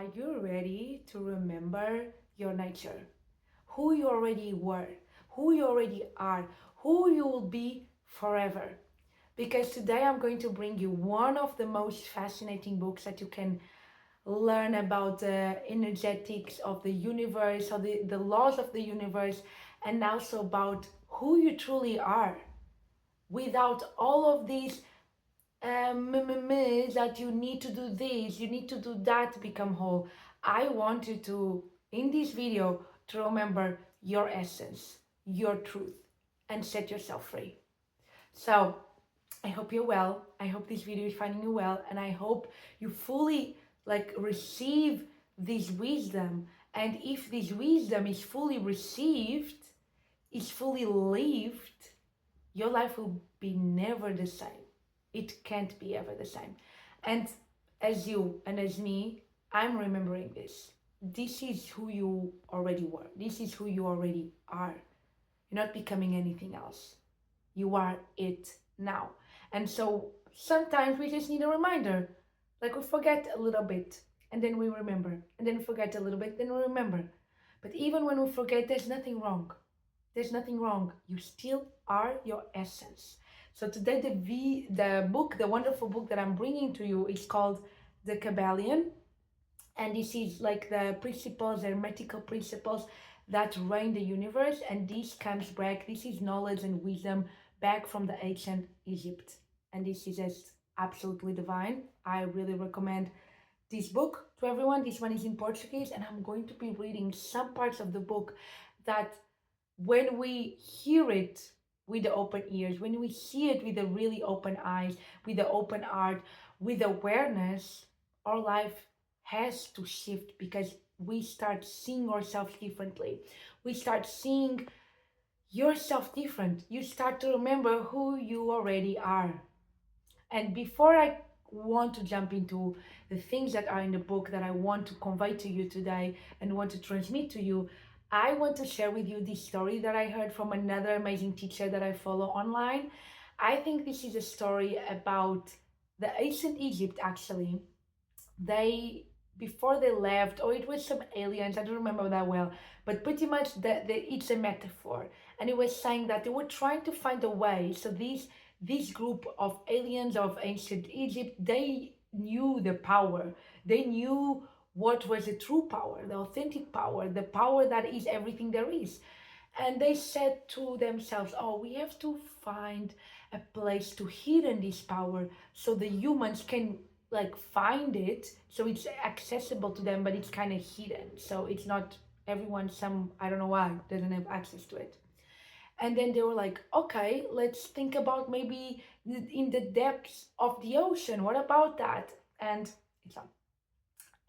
Are you ready to remember your nature? Who you already were, who you already are, who you will be forever. Because today I'm going to bring you one of the most fascinating books that you can learn about the energetics of the universe or the laws of the universe, and also about who you truly are without all of these that you need to do this, you need to do that to become whole. I want you to, in this video, to remember your essence, your truth, and set yourself free. So, I hope you're well. I hope this video is finding you well, and I hope you fully receive this wisdom. And if this wisdom is fully received, is fully lived, your life will be never the same. It can't be ever the same. And as you and as me, I'm remembering this. This is who you already were. This is who you already are. You're not becoming anything else. You are it now. And so sometimes we just need a reminder. Like we forget a little bit and then we remember. And then we forget a little bit, then we remember. But even when we forget, there's nothing wrong. There's nothing wrong. You still are your essence. So today the book, the wonderful book that I'm bringing to you is called the Kybalion. And this is like the principles, the hermetical principles that reign the universe. And this comes back, this is knowledge and wisdom back from the ancient Egypt. And this is just absolutely divine. I really recommend this book to everyone. This one is in Portuguese, and I'm going to be reading some parts of the book that when we hear it with the open ears, when we see it with the really open eyes, with the open heart, with awareness, our life has to shift because we start seeing ourselves differently. We start seeing yourself different. You start to remember who you already are. And before I want to jump into the things that are in the book that I want to convey to you today and want to transmit to you, I want to share with you this story that I heard from another amazing teacher that I follow online. I think this is a story about the ancient Egypt actually. They, before they left, or it was some aliens, I don't remember that well, but pretty much it's a metaphor. And it was saying that they were trying to find a way. So this group of aliens of ancient Egypt, they knew the power. They knew what was the true power, the authentic power, the power that is everything there is. And they said to themselves, oh, we have to find a place to hidden this power so the humans can find it, so it's accessible to them, but it's kind of hidden. So it's not everyone, some, I don't know why, doesn't have access to it. And then they were like, okay, let's think about maybe in the depths of the ocean. What about that? And it's not.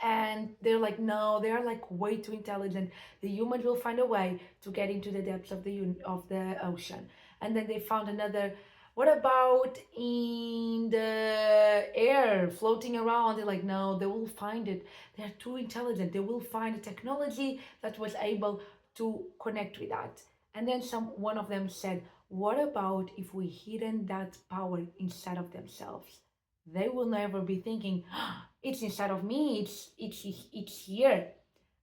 And they're like, no, they're like way too intelligent. The humans will find a way to get into the depths of the ocean. And then they found another. What about in the air, floating around? They're like, no, they will find it. They're too intelligent. They will find a technology that was able to connect with that. And then one of them said, what about if we hidden that power inside of themselves? They will never be thinking, oh, it's inside of me, it's here.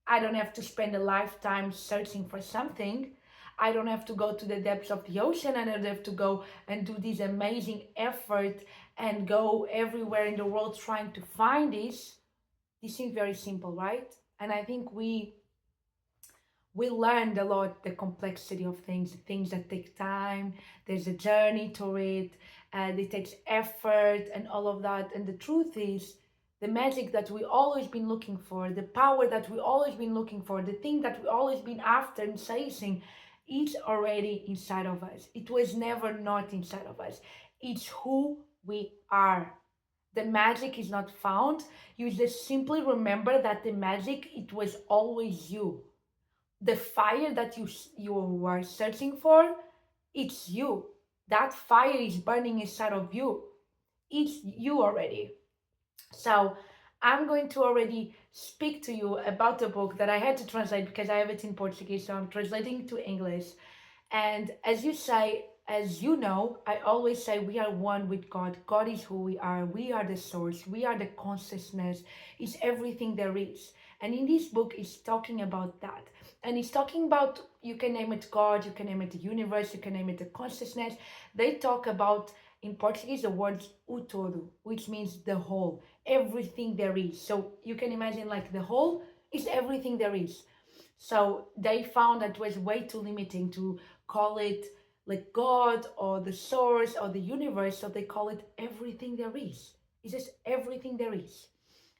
I don't have to spend a lifetime searching for something. I don't have to go to the depths of the ocean. I don't have to go and do this amazing effort and go everywhere in the world trying to find this. This seems very simple, right? And I think we learned a lot the complexity of things that take time. There's a journey to it, and it takes effort and all of that. And the truth is, the magic that we always been looking for, the power that we always been looking for, the thing that we always been after and chasing, it's already inside of us. It was never not inside of us. It's who we are. The magic is not found. You just simply remember that the magic, it was always you. The fire that you were searching for, it's you. That fire is burning inside of you. It's you already. So I'm going to already speak to you about the book that I had to translate because I have it in Portuguese, so I'm translating to English. And as you say, As you know, I always say we are one with God. God is who we are. We are the source. We are the consciousness. It's everything there is. And in this book, it's talking about that. And it's talking about, you can name it God, you can name it the universe, you can name it the consciousness. They talk about, in Portuguese, the word o todo, which means the whole, everything there is. So you can imagine like the whole is everything there is. So they found that it was way too limiting to call it like God or the source or the universe. So they call it everything there is. It's just everything there is.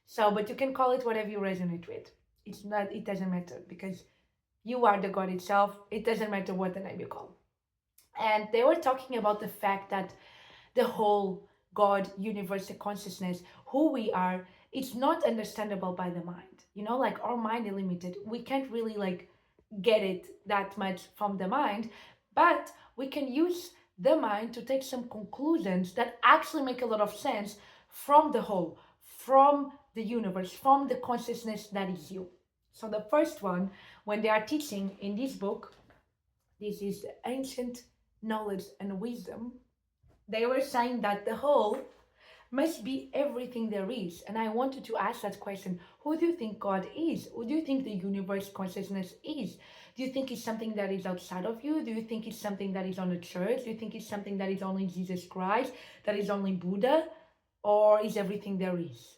So, but you can call it whatever you resonate with. It's not, it doesn't matter because you are the God itself. It doesn't matter what the name you call. And they were talking about the fact that the whole God, universe, the consciousness, who we are, it's not understandable by the mind. You know, like our mind is limited. We can't really like get it that much from the mind, but we can use the mind to take some conclusions that actually make a lot of sense from the whole, from the universe, from the consciousness that is you. So the first one, when they are teaching in this book, this is ancient knowledge and wisdom, they were saying that the whole must be everything there is. And I wanted to ask that question. Who do you think God is? Who do you think the universe consciousness is? Do you think it's something that is outside of you? Do you think it's something that is on the church? Do you think it's something that is only Jesus Christ? That is only Buddha? Or is everything there is?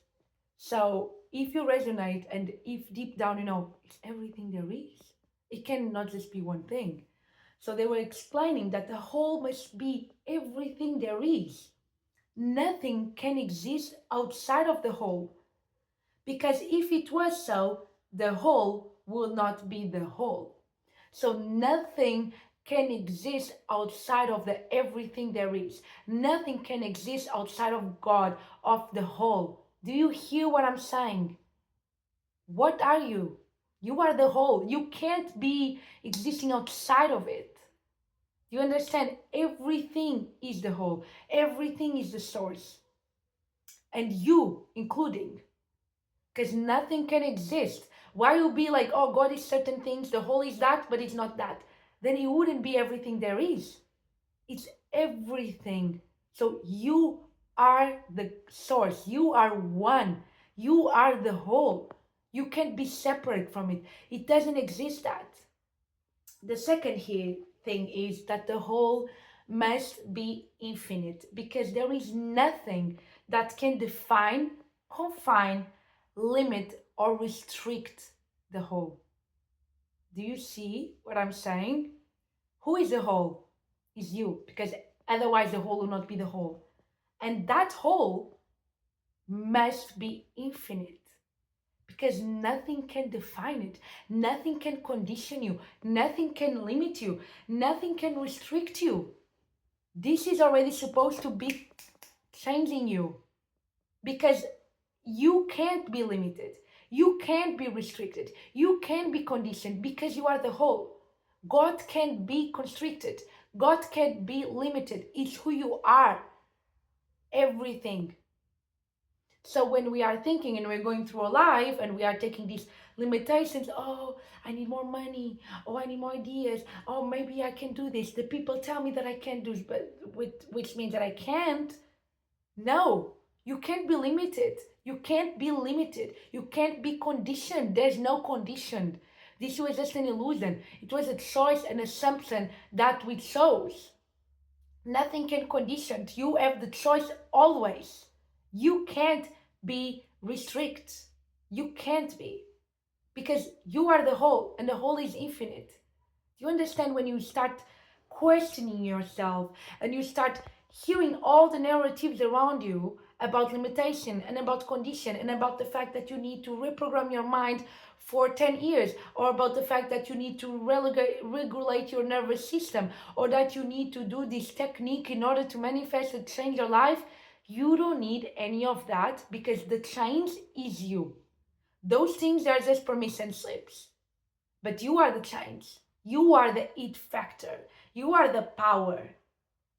So if you resonate and if deep down you know it's everything there is, it cannot just be one thing. So they were explaining that the whole must be everything there is. Nothing can exist outside of the whole. Because if it was so, the whole will not be the whole. So nothing can exist outside of the everything there is. Nothing can exist outside of God, of the whole. Do you hear what I'm saying? What are you? You are the whole. You can't be existing outside of it. You understand? Everything is the whole. Everything is the source. And you, including. Because nothing can exist. Why you be like, oh, God is certain things, the whole is that, but it's not that. Then it wouldn't be everything there is. It's everything. So you are the source. You are one. You are the whole. You can't be separate from it. It doesn't exist that. The second here thing is that the whole must be infinite because there is nothing that can define, confine, limit, or restrict the whole. Do you see what I'm saying? Who is the whole? Is you, because otherwise the whole will not be the whole. And that whole must be infinite because nothing can define it, nothing can condition you, nothing can limit you, nothing can restrict you. This is already supposed to be changing you because you can't be limited, you can't be restricted, you can't be conditioned because you are the whole. God can't be constricted, God can't be limited. It's who you are, everything. So when we are thinking and we're going through a life and we are taking these limitations, oh, I need more money, oh, I need more ideas, oh, maybe I can do this. The people tell me that I can't do, but which means that I can't. No, you can't be limited. You can't be limited. You can't be conditioned. There's no condition. This was just an illusion. It was a choice, an assumption that we chose. Nothing can condition. You have the choice always. You can't be restrict. You can't be. Because you are the whole, and the whole is infinite. Do you understand when you start questioning yourself and you start hearing all the narratives around you about limitation and about condition and about the fact that you need to reprogram your mind for 10 years, or about the fact that you need to regulate your nervous system, or that you need to do this technique in order to manifest and change your life, you don't need any of that because the change is you. Those things are just permission slips. But you are the change. You are the it factor. You are the power.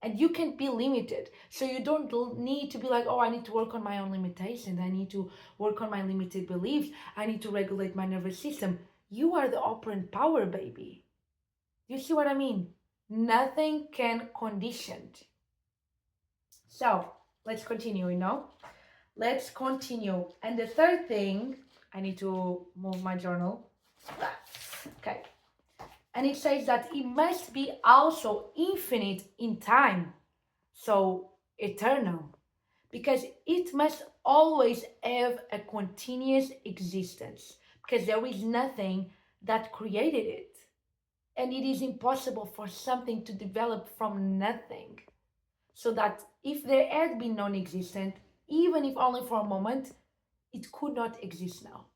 And you can't be limited. So you don't need to be like, oh, I need to work on my own limitations. I need to work on my limited beliefs. I need to regulate my nervous system. You are the operant power, baby. You see what I mean? Nothing can condition. So let's continue, Let's continue. And the third thing, I need to move my journal. Okay. And it says that it must be also infinite in time. So eternal. Because it must always have a continuous existence. Because there is nothing that created it. And it is impossible for something to develop from nothing. So that if there had been non-existent, even if only for a moment, it could not exist now.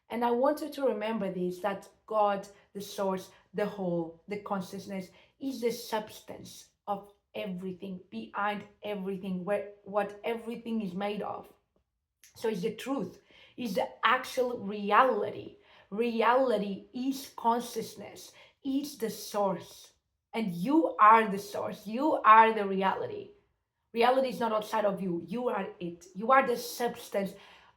And I want you to remember this, that God, the source, the whole, the consciousness, is the substance of everything, behind everything, where what everything is made of. So it's the truth, it's the actual reality. Reality is consciousness, is the source. And you are the source, you are the reality. Reality is not outside of you. You are it. You are the substance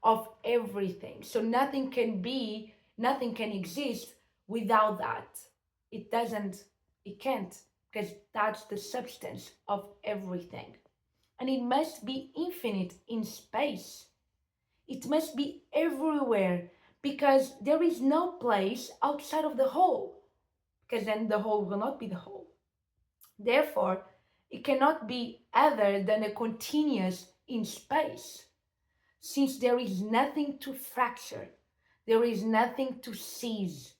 of everything. So nothing can exist without that. It can't, because that's the substance of everything. And it must be infinite in space. It must be everywhere, because there is no place outside of the whole, because then the whole will not be the whole. Therefore, it cannot be other than a continuous in space, since there is nothing to fracture, there is nothing to seize,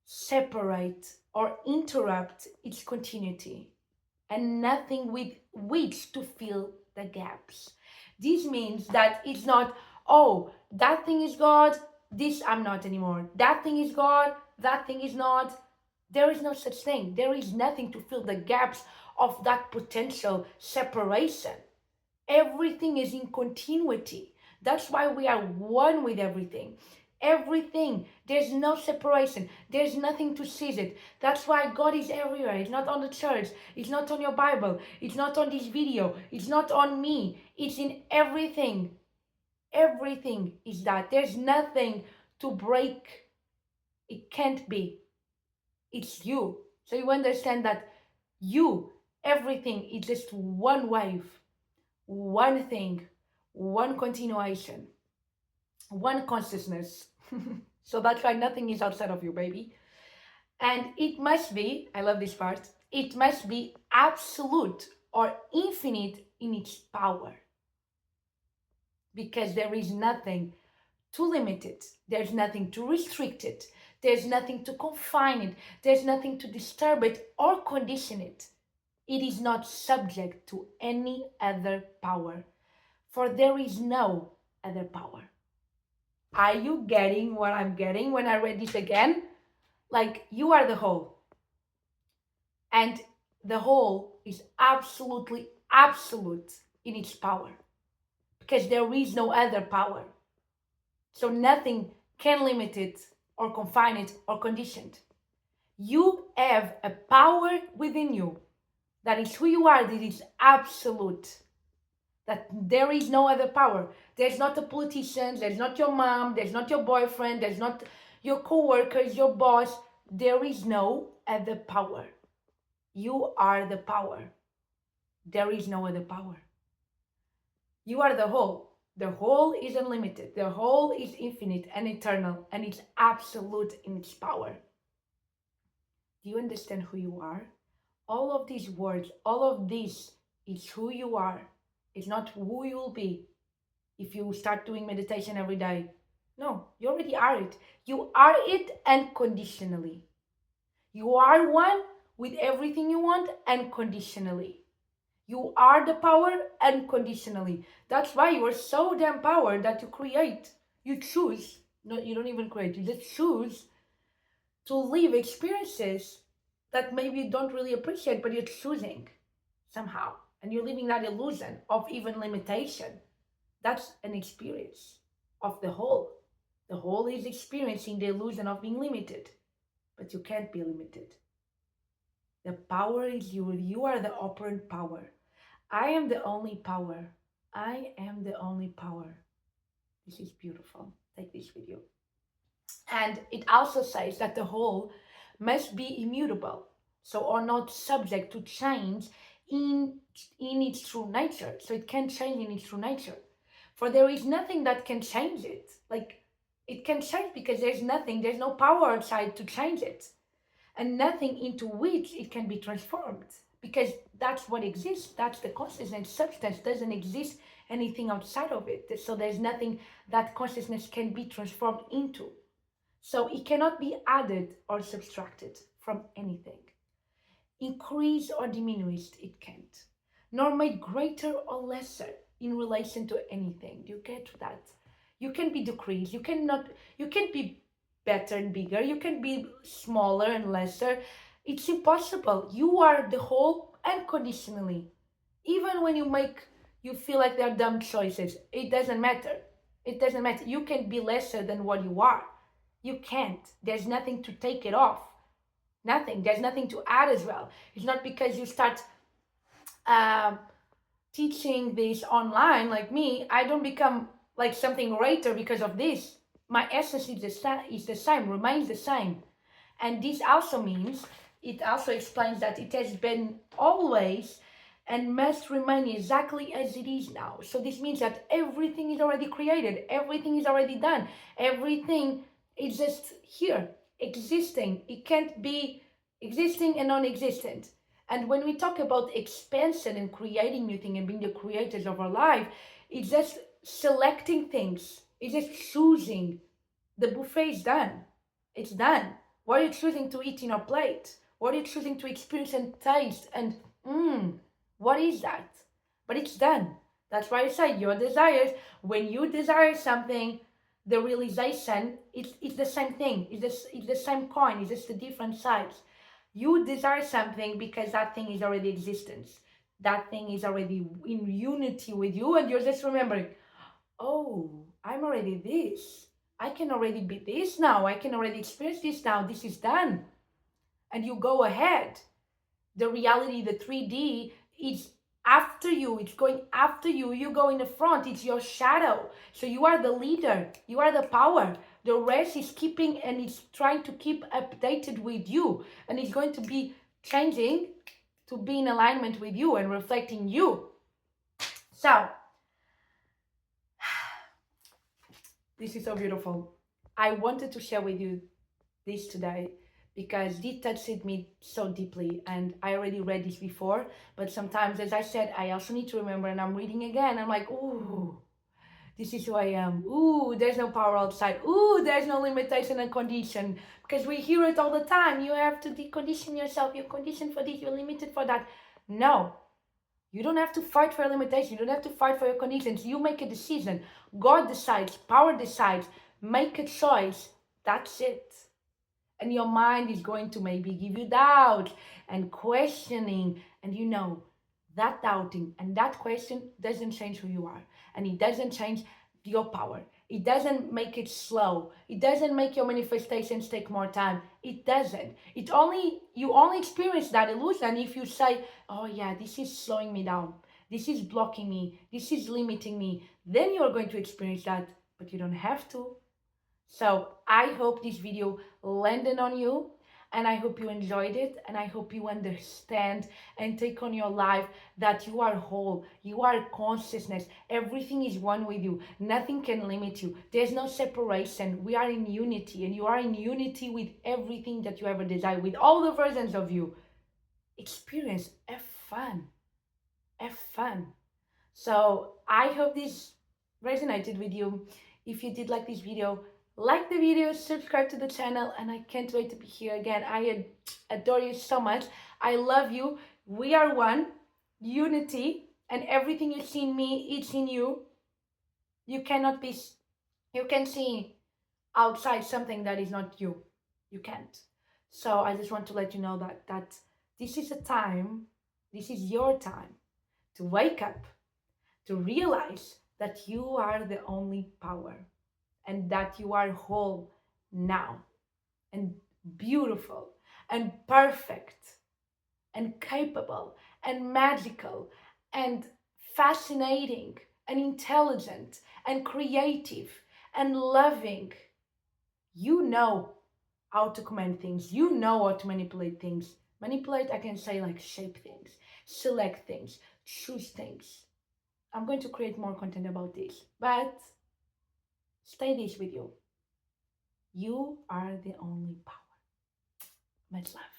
separate, or interrupt its continuity, and nothing with which to fill the gaps. This means that it's not, oh, that thing is God, this I'm not anymore. That thing is God, that thing is not. There is no such thing. There is nothing to fill the gaps of that potential separation. Everything is in continuity. That's why we are one with everything. Everything. There's no separation. There's nothing to seize it. That's why God is everywhere. It's not on the church. It's not on your Bible. It's not on this video. It's not on me. It's in everything. Everything is that. There's nothing to break. It can't be. It's you. So you understand that everything is just one wave, one thing, one continuation, one consciousness. So that's why nothing is outside of you, baby. And it must be, I love this part, it must be absolute or infinite in its power. Because there is nothing to limit it, there's nothing to restrict it, there's nothing to confine it, there's nothing to disturb it or condition it. It is not subject to any other power, for there is no other power. Are you getting what I'm getting when I read this again? Like, you are the whole. And the whole is absolutely absolute in its power, because there is no other power. So nothing can limit it or confine it or condition it. You have a power within you that is who you are, that is absolute. That there is no other power. There's not a politician, there's not your mom, there's not your boyfriend, there's not your co-workers, your boss. There is no other power. You are the power. There is no other power. You are the whole. The whole is unlimited. The whole is infinite and eternal, and it's absolute in its power. Do you understand who you are? All of these words, all of this is who you are. It's not who you will be if you start doing meditation every day. No, you already are it. You are it unconditionally. You are one with everything you want unconditionally. You are the power unconditionally. That's why you are so damn powered that you create. You choose. No, you don't even create. You just choose to live experiences that maybe you don't really appreciate, but you're choosing somehow. And you're living that illusion of even limitation. That's an experience of the whole. The whole is experiencing the illusion of being limited, but you can't be limited. The power is you. You are the operant power. I am the only power. I am the only power. This is beautiful. Take this with you. And it also says that the whole must be immutable. so are not subject to change in its true nature. So it can change in its true nature. For there is nothing that can change it. Like, it can change because there's no power outside to change it, and nothing into which it can be transformed, because that's what exists. That's the consciousness. Substance doesn't exist anything outside of it. So there's nothing that consciousness can be transformed into. So it cannot be added or subtracted from anything. Increased or diminished, it can't. Nor made greater or lesser in relation to anything. You get that? You can be decreased. You can't be better and bigger. You can be smaller and lesser. It's impossible. You are the whole unconditionally. Even when you feel like they're dumb choices, it doesn't matter. It doesn't matter. You can be lesser than what you are. You can't. There's nothing to take it off. Nothing. There's nothing to add as well. It's not because you start teaching this online like me, I don't become like something greater because of this. My essence is the same, remains the same. And this also means, it also explains that it has been always and must remain exactly as it is now. So this means that everything is already created, everything is already done, everything is just here, existing. It can't be existing and non-existent. And when we talk about expansion and creating new things and being the creators of our life, it's just selecting things. It's just choosing. The buffet is done. It's done. What are you choosing to eat in your plate? What are you choosing to experience and taste? And what is that? But it's done. That's why I say your desires. When you desire something, the realization, it's the same thing. It's the same coin. It's just the different sides. You desire something because that thing is already existence. That thing is already in unity with you, and you're just remembering, oh, I'm already this. I can already be this now. I can already experience this now. This is done. And you go ahead. The reality, the 3D, is after you. It's going after you. You go in the front. It's your shadow. So you are the leader. You are the power. The rest is keeping, and it's trying to keep updated with you. And it's going to be changing to be in alignment with you and reflecting you. So, this is so beautiful. I wanted to share with you this today because it touched me so deeply, and I already read this before, but sometimes, as I said, I also need to remember, and I'm reading again. I'm like, ooh, this is who I am. Ooh, there's no power outside. Ooh, there's no limitation and condition, because we hear it all the time. You have to decondition yourself. You're conditioned for this. You're limited for that. No, you don't have to fight for your limitation. You don't have to fight for your conditions. You make a decision. God decides. Power decides. Make a choice. That's it. And your mind is going to maybe give you doubt and questioning. And that doubting and that question doesn't change who you are. And it doesn't change your power. It doesn't make it slow. It doesn't make your manifestations take more time. It doesn't. You only experience that illusion if you say, oh yeah, this is slowing me down. This is blocking me. This is limiting me. Then you're going to experience that, but you don't have to. So I hope this video landed on you, and I hope you enjoyed it, and I hope you understand and take on your life that you are whole, you are consciousness, everything is one with you, nothing can limit you, there's no separation, we are in unity, and you are in unity with everything that you ever desire, with all the versions of you. Experience, have fun, have fun. So I hope this resonated with you. If you did like this video, like the video, subscribe to the channel, and I can't wait to be here again. I adore you so much. I love you. We are one, unity, and everything you see in me, it's in you. You can see outside something that is not you. You can't. So I just want to let you know that this is this is your time to wake up, to realize that you are the only power, and that you are whole now, and beautiful, and perfect, and capable, and magical, and fascinating, and intelligent, and creative, and loving. You know how to command things. You know how to manipulate things. Manipulate, I can say like shape things, select things, choose things. I'm going to create more content about this, but stay this with you. You are the only power. Much love.